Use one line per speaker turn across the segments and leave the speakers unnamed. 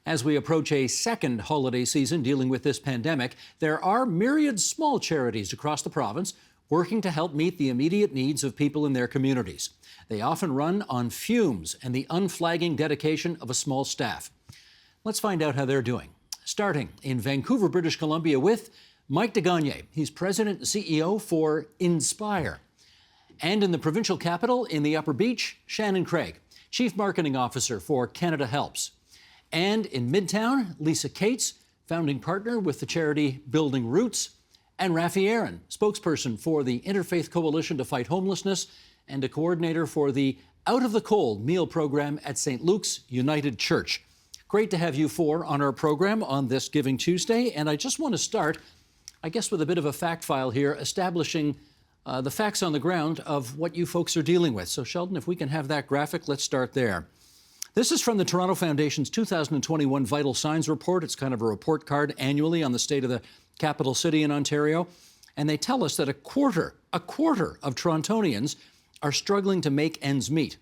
As we approach a second holiday season dealing with this pandemic, there are myriad small charities across the province working to help meet the immediate needs of people in their communities. They often run on fumes and the unflagging dedication of a small staff. Let's find out how they're doing. Starting in Vancouver, British Columbia with Mike DeGagne. He's president and CEO for Inspire. And in the provincial capital, in the Upper Beach, Shannon Craig, chief marketing officer for Canada Helps. And in Midtown, Lisa Cates, founding partner with the charity Building Roots, and Raffi Aaron, spokesperson for the Interfaith Coalition to Fight Homelessness and a coordinator for the Out of the Cold meal program at St. Luke's United Church. Great to have you four on our program on this Giving Tuesday. And I just want to start, I guess, with a bit of a fact file here, establishing the facts on the ground of what you folks are dealing with. So, Sheldon, if we can have that graphic, let's start there. This is from the Toronto Foundation's 2021 Vital Signs Report. It's kind of a report card annually on the state of the capital city in Ontario. And they tell us that a quarter of Torontonians are struggling to make ends meet.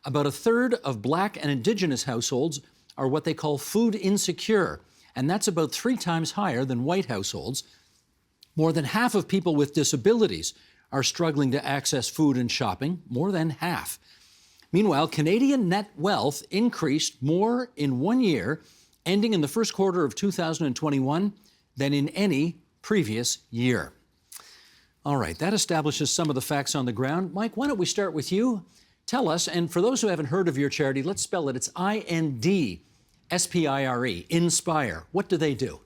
About a third of Black and Indigenous households are what they call food insecure. And that's about 3 times higher than white households. More than half of people with disabilities are struggling to access food and shopping, more than half. Meanwhile, Canadian net wealth increased more in 1 year, ending in the first quarter of 2021, than in any previous year. All right, that establishes some of the facts on the ground. Mike, why don't we start with you? Tell us, and for those who haven't heard of your charity, let's spell it. It's INDSPIRE, Inspire. What do they do?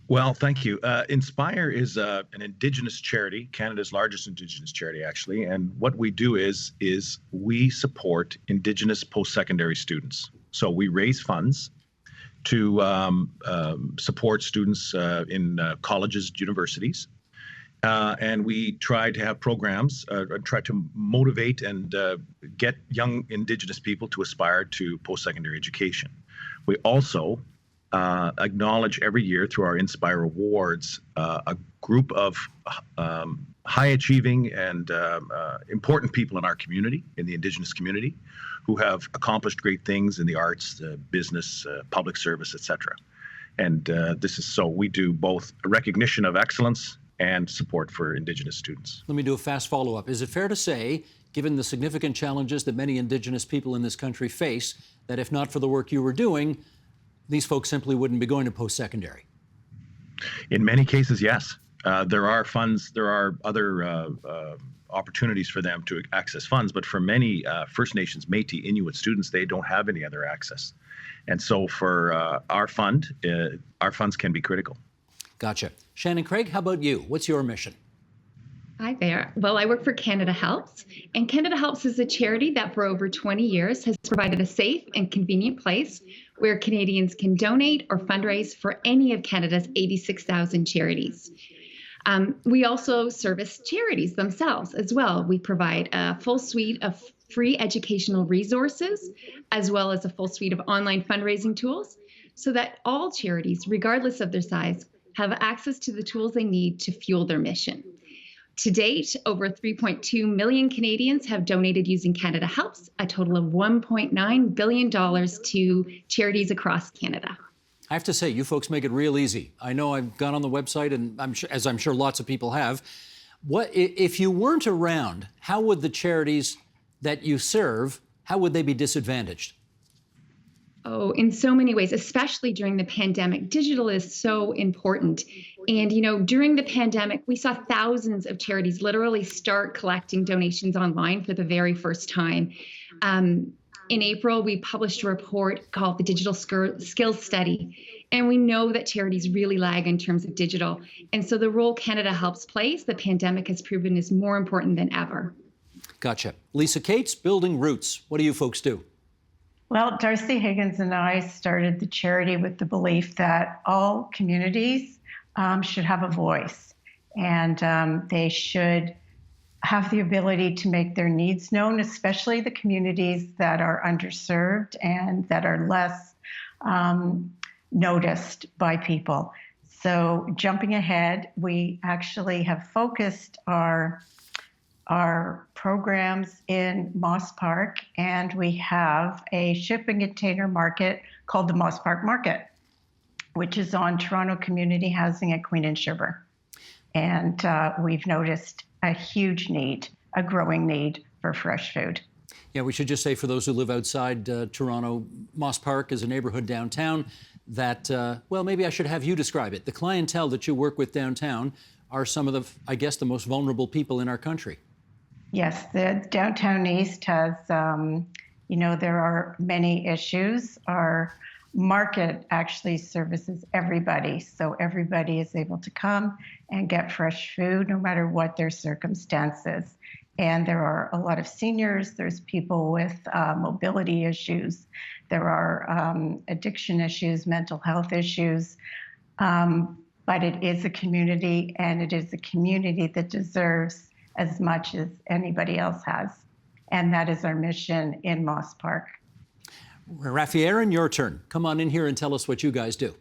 Well, thank you. Inspire is an Indigenous charity, Canada's largest Indigenous charity, actually. And what we do is we support Indigenous post-secondary students. So we raise funds to support students in colleges, universities. And we try to have programs, try to motivate and get young Indigenous people to aspire to post-secondary education. We also acknowledge every year through our Inspire Awards a group of high-achieving and important people in our community, in the Indigenous community, who have accomplished great things in the arts, business, public service, etc. And this is so we do both a recognition of excellence and support for Indigenous students.
Let me do a fast follow-up. Is it fair to say, given the significant challenges that many Indigenous people in this country face, that if not for the work you were doing, these folks simply wouldn't be going to post-secondary?
In many cases, yes. There are funds, there are other opportunities for them to access funds, but for many First Nations, Métis, Inuit students, they don't have any other access. And so for our funds can be critical.
Gotcha. Shannon Craig, how about you? What's your mission?
Hi there. Well, I work for Canada Helps, and Canada Helps is a charity that for over 20 years has provided a safe and convenient place where Canadians can donate or fundraise for any of Canada's 86,000 charities. We also service charities themselves as well. We provide a full suite of free educational resources, as well as a full suite of online fundraising tools, so that all charities, regardless of their size, have access to the tools they need to fuel their mission. To date, over 3.2 million Canadians have donated using Canada Helps, a total of $1.9 billion to charities across Canada.
I have to say, you folks make it real easy. I know I've gone on the website, and as I'm sure lots of people have. What if you weren't around, how would the charities that you serve, how would they be disadvantaged?
Oh, in so many ways, especially during the pandemic. Digital is so important. And, during the pandemic, we saw thousands of charities literally start collecting donations online for the very first time. In April, we published a report called the Digital Skills Study. And we know that charities really lag in terms of digital. And so the role Canada Helps plays, the pandemic has proven, is more important than ever.
Gotcha. Lisa Cates, Building Roots. What do you folks do?
Well, Darcy Higgins and I started the charity with the belief that all communities should have a voice, and they should have the ability to make their needs known, especially the communities that are underserved and that are less noticed by people. So jumping ahead, we actually have focused our our programs in Moss Park, and we have a shipping container market called the Moss Park Market, which is on Toronto Community Housing at Queen and Shibboleth. And we've noticed a huge need, a growing need for fresh food.
Yeah, we should just say for those who live outside Toronto, Moss Park is a neighborhood downtown that, well, maybe I should have you describe it. The clientele that you work with downtown are some of the, I guess, the most vulnerable people in our country.
Yes, the downtown east has, there are many issues. Our market actually services everybody, so everybody is able to come and get fresh food no matter what their circumstances. And there are a lot of seniors, there's people with mobility issues, there are addiction issues, mental health issues, but it is a community, and it is a community that deserves as much as anybody else has. And that is our mission in Moss Park.
Rafi Aaron, your turn. Come on in here and tell us what you guys do.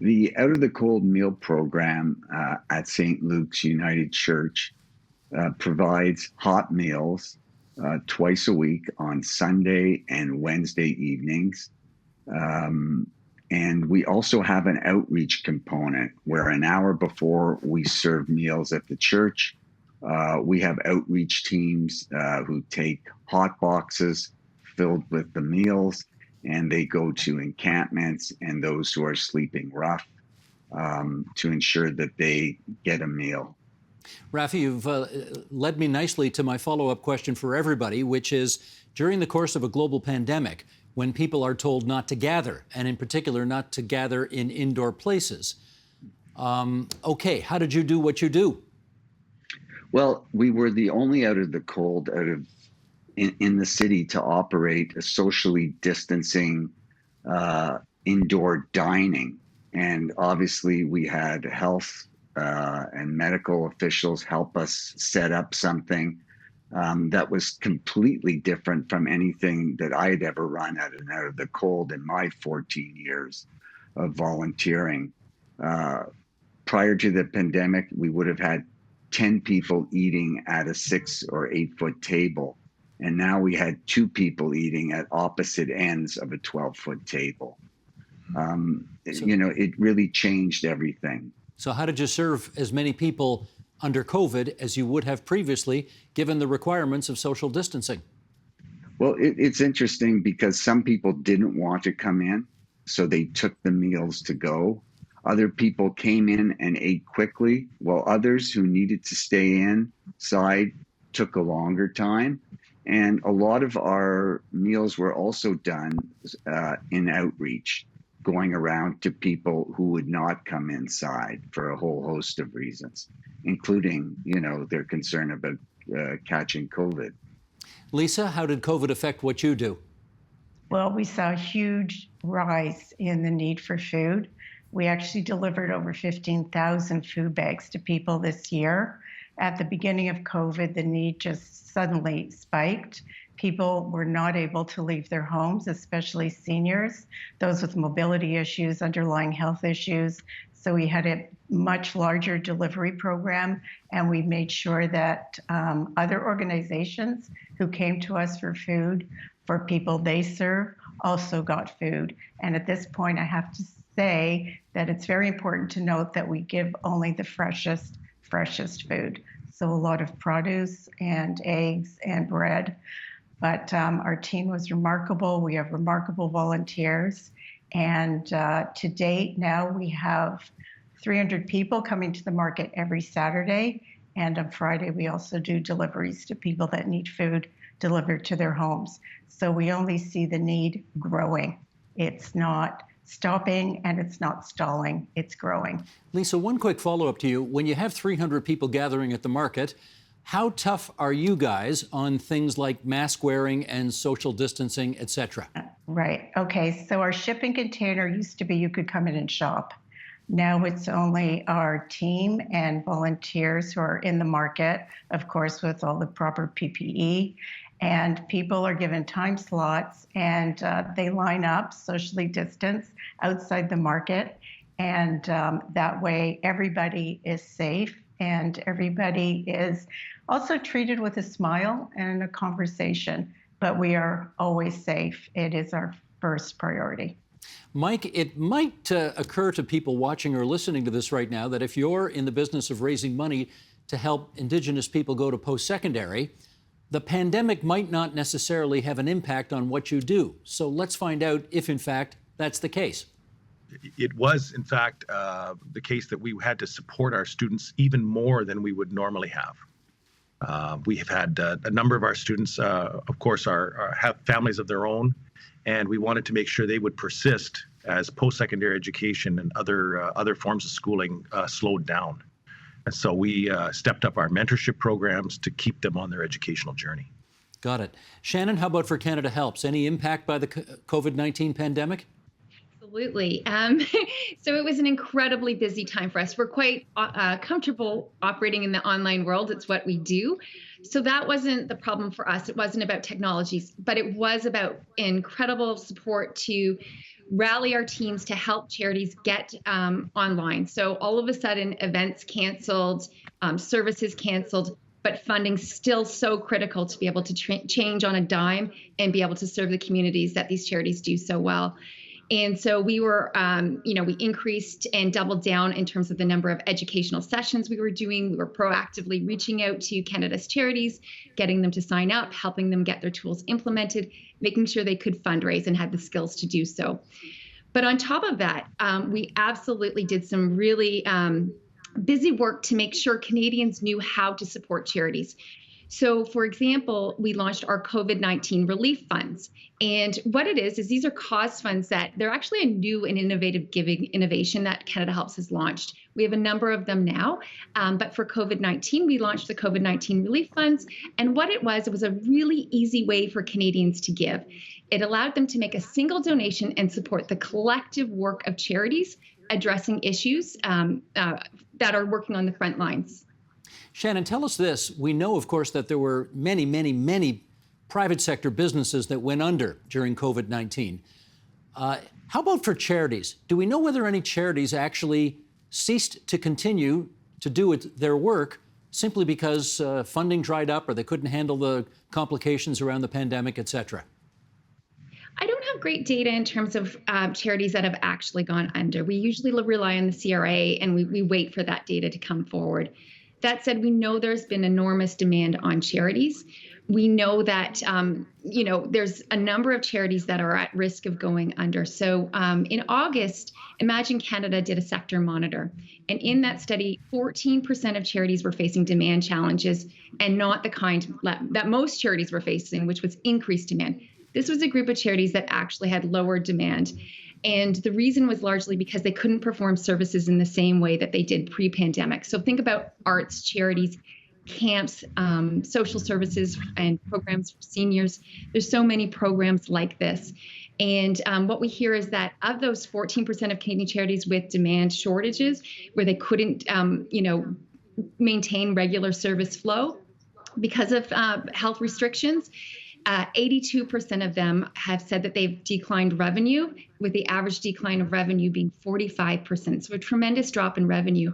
The Out of the Cold meal program at St. Luke's United Church provides hot meals twice a week on Sunday and Wednesday evenings. And we also have an outreach component where an hour before we serve meals at the church, we have outreach teams who take hot boxes filled with the meals, and they go to encampments and those who are sleeping rough to ensure that they get a meal.
Rafi, you've led me nicely to my follow-up question for everybody, which is, during the course of a global pandemic, when people are told not to gather, and in particular not to gather in indoor places, okay, how did you do what you do?
Well, we were the only Out of the Cold in the city to operate a socially distancing indoor dining. And obviously we had health and medical officials help us set up something that was completely different from anything that I had ever run at an Out of the Cold in my 14 years of volunteering. Prior to the pandemic, we would have had 10 people eating at a 6 or 8 foot table. And now we had 2 people eating at opposite ends of a 12-foot table. It really changed everything.
So how did you serve as many people under COVID as you would have previously, given the requirements of social distancing?
Well, it's interesting because some people didn't want to come in, so they took the meals to go. Other people came in and ate quickly, while others who needed to stay inside took a longer time. And a lot of our meals were also done in outreach, going around to people who would not come inside for a whole host of reasons, including, their concern about catching COVID.
Lisa, how did COVID affect what you do?
Well, we saw a huge rise in the need for food. We actually delivered over 15,000 food bags to people this year. At the beginning of COVID, the need just suddenly spiked. People were not able to leave their homes, especially seniors, those with mobility issues, underlying health issues. So we had a much larger delivery program, and we made sure that other organizations who came to us for food, for people they serve, also got food. And at this point, I have to say that it's very important to note that we give only the freshest food. So a lot of produce and eggs and bread. But our team was remarkable. We have remarkable volunteers. And to date, now we have 300 people coming to the market every Saturday. And on Friday, we also do deliveries to people that need food delivered to their homes. So we only see the need growing. It's not stopping and it's not stalling, it's growing.
Lisa, one quick follow-up to you. When you have 300 people gathering at the market, how tough are you guys on things like mask wearing and social distancing, et cetera?
Right. Okay. So our shipping container used to be you could come in and shop. Now it's only our team and volunteers who are in the market, of course, with all the proper PPE. And people are given time slots and they line up socially distanced outside the market. And that way everybody is safe and everybody is also treated with a smile and a conversation, but we are always safe. It is our first priority.
Mike, it might occur to people watching or listening to this right now that if you're in the business of raising money to help Indigenous people go to post-secondary, the pandemic might not necessarily have an impact on what you do. So let's find out if, in fact, that's the case.
It was, in fact, the case that we had to support our students even more than we would normally have. We have had a number of our students, of course, have families of their own, and we wanted to make sure they would persist as post-secondary education and other forms of schooling slowed down. And so we stepped up our mentorship programs to keep them on their educational journey.
Got it. Shannon, how about for Canada Helps? Any impact by the COVID-19 pandemic?
Absolutely. So it was an incredibly busy time for us. We're quite comfortable operating in the online world. It's what we do. So that wasn't the problem for us. It wasn't about technologies, but it was about incredible support to rally our teams to help charities get online. So all of a sudden, events canceled, services canceled, but funding still so critical to be able to change on a dime and be able to serve the communities that these charities do so well. And so we were, we increased and doubled down in terms of the number of educational sessions we were doing. We were proactively reaching out to Canada's charities, getting them to sign up, helping them get their tools implemented, making sure they could fundraise and had the skills to do so. But on top of that, we absolutely did some really busy work to make sure Canadians knew how to support charities. So, for example, we launched our COVID-19 relief funds. And what it is these are cause funds that they're actually a new and innovative giving innovation that Canada Helps has launched. We have a number of them now. But for COVID-19, we launched the COVID-19 relief funds. And what it was a really easy way for Canadians to give. It allowed them to make a single donation and support the collective work of charities addressing issues that are working on the front lines.
Shannon, tell us this. We know, of course, that there were many, many, many private sector businesses that went under during COVID-19. How about for charities? Do we know whether any charities actually ceased to continue to do their work simply because funding dried up or they couldn't handle the complications around the pandemic, et cetera?
I don't have great data in terms of charities that have actually gone under. We usually rely on the CRA and we wait for that data to come forward. That said, we know there's been enormous demand on charities. We know that, there's a number of charities that are at risk of going under. So in August, Imagine Canada did a sector monitor. And in that study, 14% of charities were facing demand challenges and not the kind that most charities were facing, which was increased demand. This was a group of charities that actually had lower demand. And the reason was largely because they couldn't perform services in the same way that they did pre-pandemic. So think about arts, charities, camps, social services, and programs for seniors. There's so many programs like this. And what we hear is that of those 14% of Canadian charities with demand shortages, where they couldn't, maintain regular service flow because of health restrictions, 82% of them have said that they've declined revenue, with the average decline of revenue being 45%. So a tremendous drop in revenue.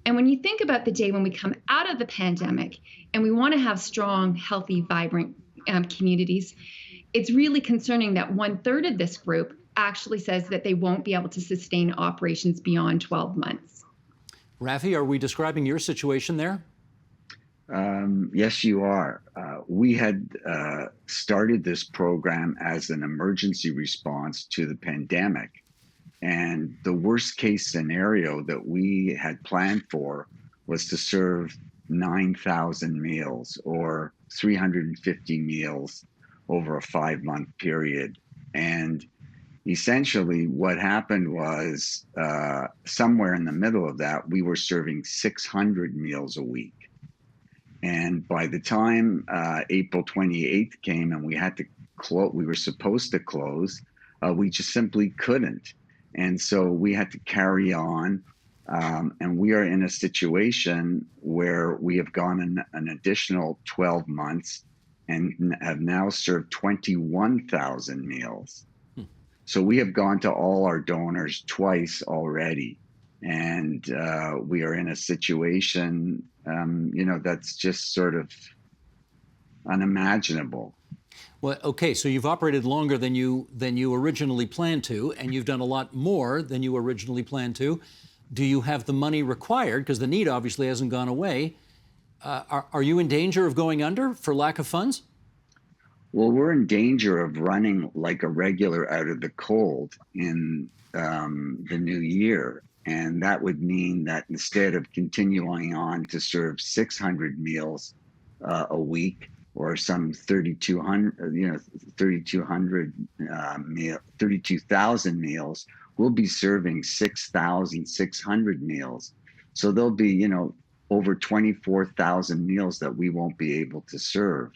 And when you think about the day when we come out of the pandemic and we want to have strong, healthy, vibrant communities, it's really concerning that 1/3 of this group actually says that they won't be able to sustain operations beyond 12 months.
Rafi, are we describing your situation there?
Yes, you are. We had started this program as an emergency response to the pandemic. And the worst case scenario that we had planned for was to serve 9,000 meals or 350 meals over a 5-month period. And essentially what happened was somewhere in the middle of that, we were serving 600 meals a week. And by the time April 28th came and we had to close, we were supposed to close, we just simply couldn't. And so we had to carry on. And we are in a situation where we have gone an additional 12 months and have now served 21,000 meals. So we have gone to all our donors twice already. And we are in a situation, that's just sort of unimaginable.
Well, okay, so you've operated longer than you originally planned to, and you've done a lot more than you originally planned to. Do you have the money required? Because the need obviously hasn't gone away. Are you in danger of going under for lack of funds?
Well, we're in danger of running like a regular out of the cold in the new year. And that would mean that instead of continuing on to serve 600 meals a week, or some 32,000 meals, we'll be serving 6,600 meals. So there'll be, over 24,000 meals that we won't be able to serve.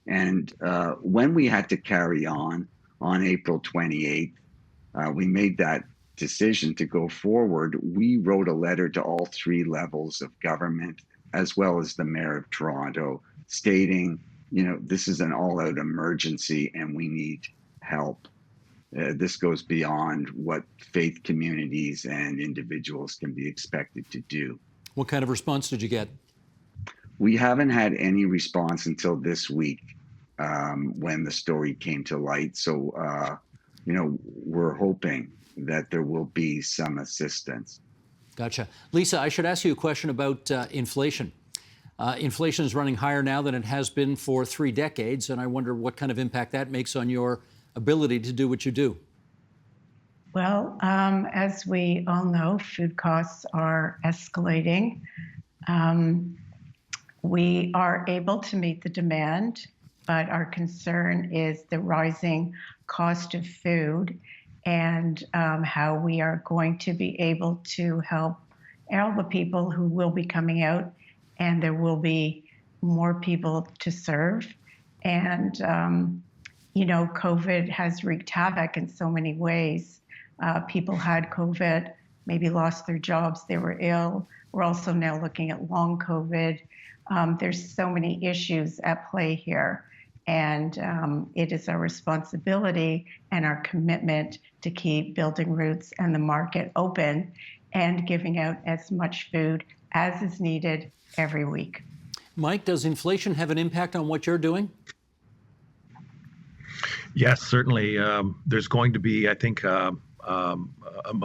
And when we had to carry on April 28th, we made that decision to go forward. We wrote a letter to all three levels of government, as well as the Mayor of Toronto, stating, this is an all-out emergency and we need help. This goes beyond what faith communities and individuals can be expected to do.
What kind of response did you get?
We haven't had any response until this week, when the story came to light. So, we're hoping that there will be some assistance.
Gotcha. Lisa, I should ask you a question about inflation. Inflation is running higher now than it has been for 3 decades, and I wonder what kind of impact that makes on your ability to do what you do.
Well, as we all know, food costs are escalating. We are able to meet the demand, but our concern is the rising cost of food and how we are going to be able to help all the people who will be coming out, and there will be more people to serve. And, COVID has wreaked havoc in so many ways. People had COVID, maybe lost their jobs, they were ill. We're also now looking at long COVID. There's so many issues at play here. And it is our responsibility and our commitment to keep building routes and the market open and giving out as much food as is needed every week.
Mike, does inflation have an impact on what you're doing?
Yes, certainly. There's going to be, I think, a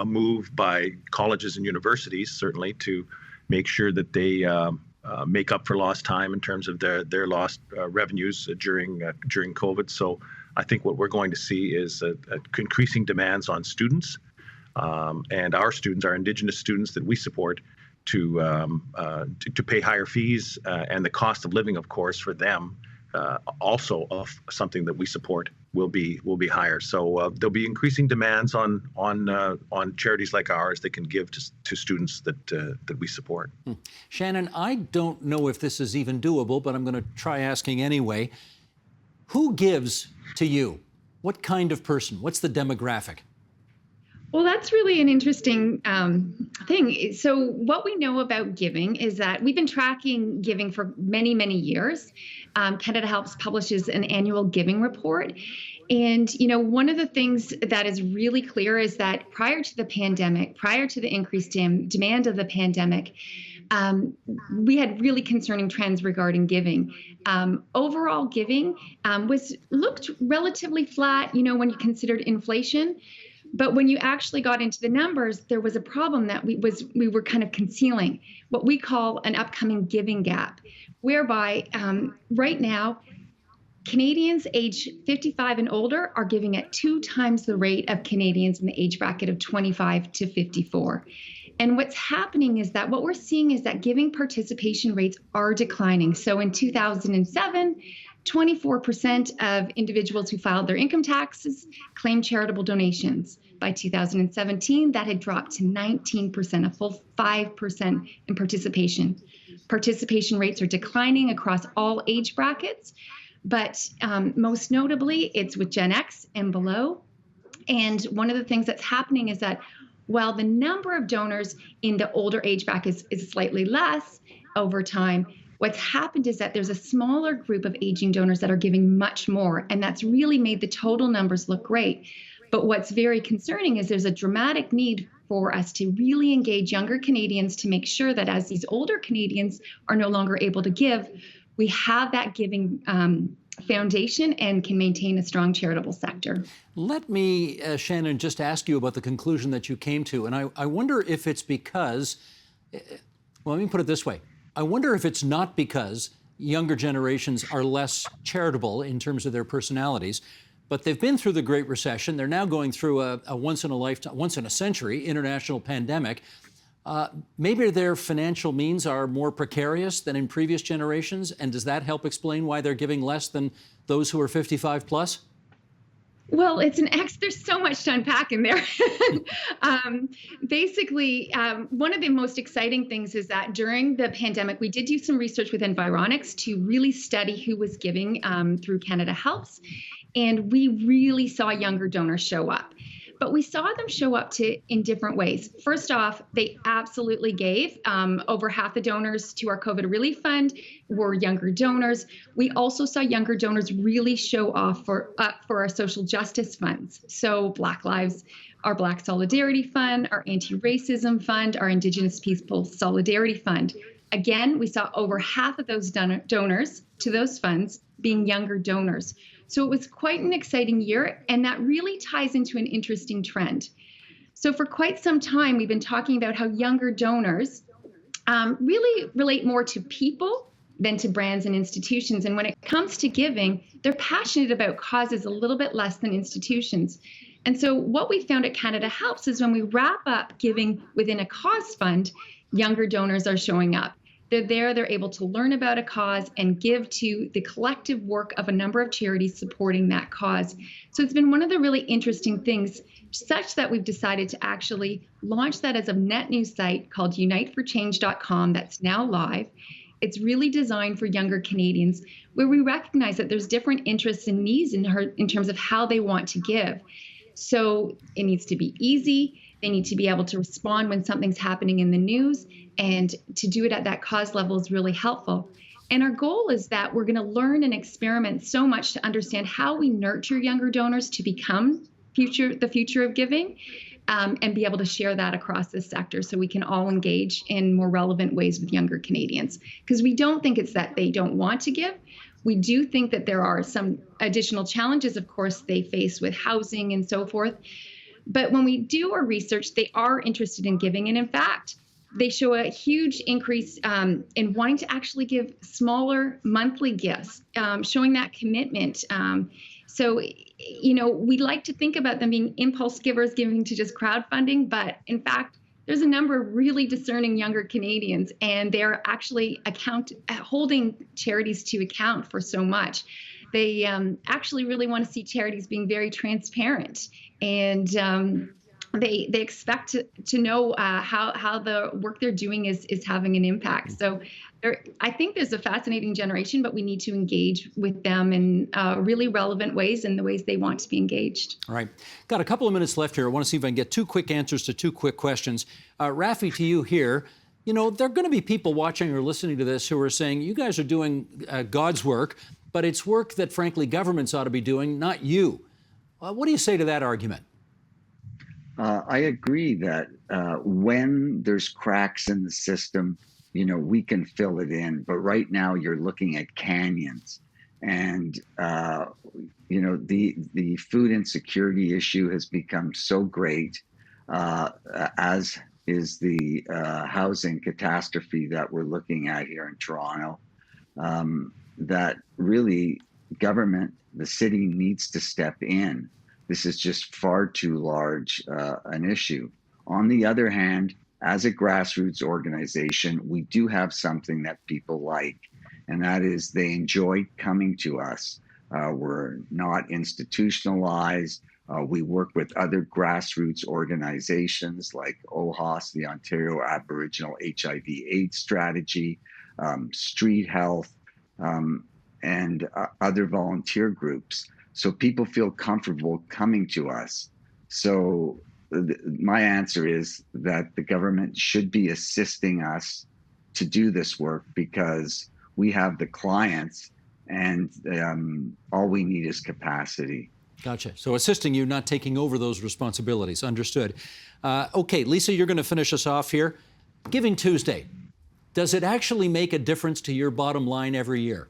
move by colleges and universities, certainly, to make sure that they make up for lost time in terms of their lost revenues during COVID. So I think what we're going to see is increasing demands on students, and our students, our Indigenous students that we support, to pay higher fees, and the cost of living, of course, for them, also of something that we support, will be higher. So there'll be increasing demands on charities like ours that can give to students that we support.
Shannon, I don't know if this is even doable, but I'm going to try asking anyway. Who gives to you? What kind of person? What's the demographic?
Well, that's really an interesting thing. So what we know about giving is that we've been tracking giving for many, many years. Canada Helps publishes an annual giving report. And, one of the things that is really clear is that prior to the pandemic, prior to the increased demand of the pandemic, we had really concerning trends regarding giving. Overall giving looked relatively flat, when you considered inflation. But when you actually got into the numbers, there was a problem that we were kind of concealing, what we call an upcoming giving gap, whereby right now, Canadians age 55 and older are giving at 2 times the rate of Canadians in the age bracket of 25 to 54. And what's happening is that what we're seeing is that giving participation rates are declining. So in 2007, 24% of individuals who filed their income taxes claimed charitable donations. By 2017, that had dropped to 19%, a full 5% in participation. Participation rates are declining across all age brackets, but most notably, it's with Gen X and below. And one of the things that's happening is that while the number of donors in the older age bracket is slightly less over time, what's happened is that there's a smaller group of aging donors that are giving much more, and that's really made the total numbers look great. But what's very concerning is there's a dramatic need for us to really engage younger Canadians to make sure that as these older Canadians are no longer able to give, we have that giving foundation and can maintain a strong charitable sector.
Let me, Shannon, just ask you about the conclusion that you came to. And I wonder if it's because, well, let me put it this way. I wonder if it's not because younger generations are less charitable in terms of their personalities, but they've been through the Great Recession. They're now going through a once in a century international pandemic. Maybe their financial means are more precarious than in previous generations, and does that help explain why they're giving less than those who are 55 plus?
Well, there's so much to unpack in there. Basically, one of the most exciting things is that during the pandemic, we did do some research with Environics to really study who was giving through Canada Helps. And we really saw younger donors show up. But we saw them show up in different ways. First off, they absolutely gave. Over half the donors to our COVID relief fund were younger donors. We also saw younger donors really show off for our social justice funds. So our Black Solidarity Fund, our Anti-Racism Fund, our Indigenous People Solidarity Fund. Again, we saw over half of those donors to those funds being younger donors. So it was quite an exciting year, and that really ties into an interesting trend. So for quite some time, we've been talking about how younger donors really relate more to people than to brands and institutions. And when it comes to giving, they're passionate about causes a little bit less than institutions. And so what we found at Canada Helps is when we wrap up giving within a cause fund, younger donors are showing up. They're there, they're able to learn about a cause and give to the collective work of a number of charities supporting that cause. So it's been one of the really interesting things, such that we've decided to actually launch that as a net new site called uniteforchange.com that's now live. It's really designed for younger Canadians, where we recognize that there's different interests and needs in terms of how they want to give. So it needs to be easy. They need to be able to respond when something's happening in the news, and to do it at that cause level is really helpful. And our goal is that we're going to learn and experiment so much to understand how we nurture younger donors to become the future of giving, and be able to share that across this sector so we can all engage in more relevant ways with younger Canadians. Because we don't think it's that they don't want to give. We do think that there are some additional challenges, of course, they face with housing and so forth. But when we do our research, they are interested in giving. And in fact, they show a huge increase in wanting to actually give smaller monthly gifts, showing that commitment. So, we like to think about them being impulse givers, giving to just crowdfunding. But in fact, there's a number of really discerning younger Canadians, and they're actually holding charities to account for so much. They actually really want to see charities being very transparent, and they expect to know how the work they're doing is having an impact. So I think there's a fascinating generation, but we need to engage with them in really relevant ways and the ways they want to be engaged.
All right. Got a couple of minutes left here. I want to see if I can get two quick answers to two quick questions. Rafi, to you here. There are going to be people watching or listening to this who are saying, you guys are doing God's work, but it's work that, frankly, governments ought to be doing, not you. What do you say to that argument?
I agree that when there's cracks in the system, we can fill it in. But right now you're looking at canyons. And, the food insecurity issue has become so great, as is the housing catastrophe that we're looking at here in Toronto, that really government, the city needs to step in. This is just far too large an issue. On the other hand, as a grassroots organization, we do have something that people like, and that is they enjoy coming to us. We're not institutionalized. We work with other grassroots organizations like OHAS, the Ontario Aboriginal HIV/AIDS Strategy, Street Health, and other volunteer groups. So people feel comfortable coming to us. So my answer is that the government should be assisting us to do this work because we have the clients and all we need is capacity.
Gotcha. So assisting you, not taking over those responsibilities. Understood. Okay, Lisa, you're going to finish us off here. Giving Tuesday, does it actually make a difference to your bottom line every year?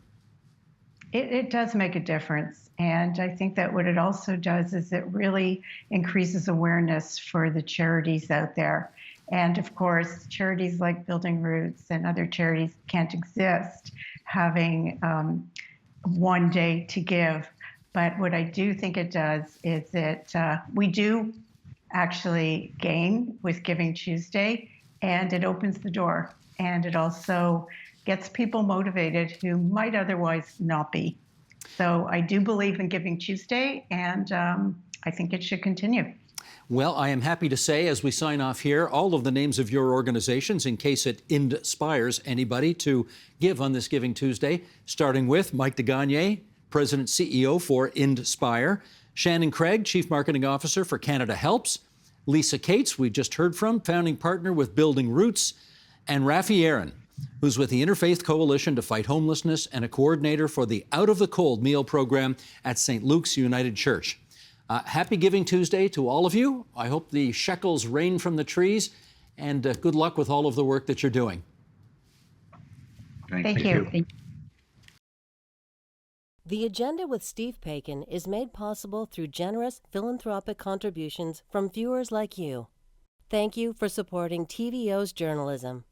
It does make a difference. And I think that what it also does is it really increases awareness for the charities out there. And of course, charities like Building Roots and other charities can't exist having one day to give. But what I do think it does is we do actually gain with Giving Tuesday, and it opens the door. And it also gets people motivated who might otherwise not be. So I do believe in Giving Tuesday, and I think it should continue.
Well, I am happy to say, as we sign off here, all of the names of your organizations, in case it inspires anybody to give on this Giving Tuesday, starting with Mike DeGagne, President CEO for Inspire, Shannon Craig, Chief Marketing Officer for Canada Helps, Lisa Cates, we just heard from, founding partner with Building Roots, and Rafi Aaron, who's with the Interfaith Coalition to Fight Homelessness and a coordinator for the Out of the Cold meal program at St. Luke's United Church. Happy Giving Tuesday to all of you. I hope the shekels rain from the trees, and good luck with all of the work that you're doing.
Thank you.
The Agenda with Steve Paikin is made possible through generous philanthropic contributions from viewers like you. Thank you for supporting TVO's journalism.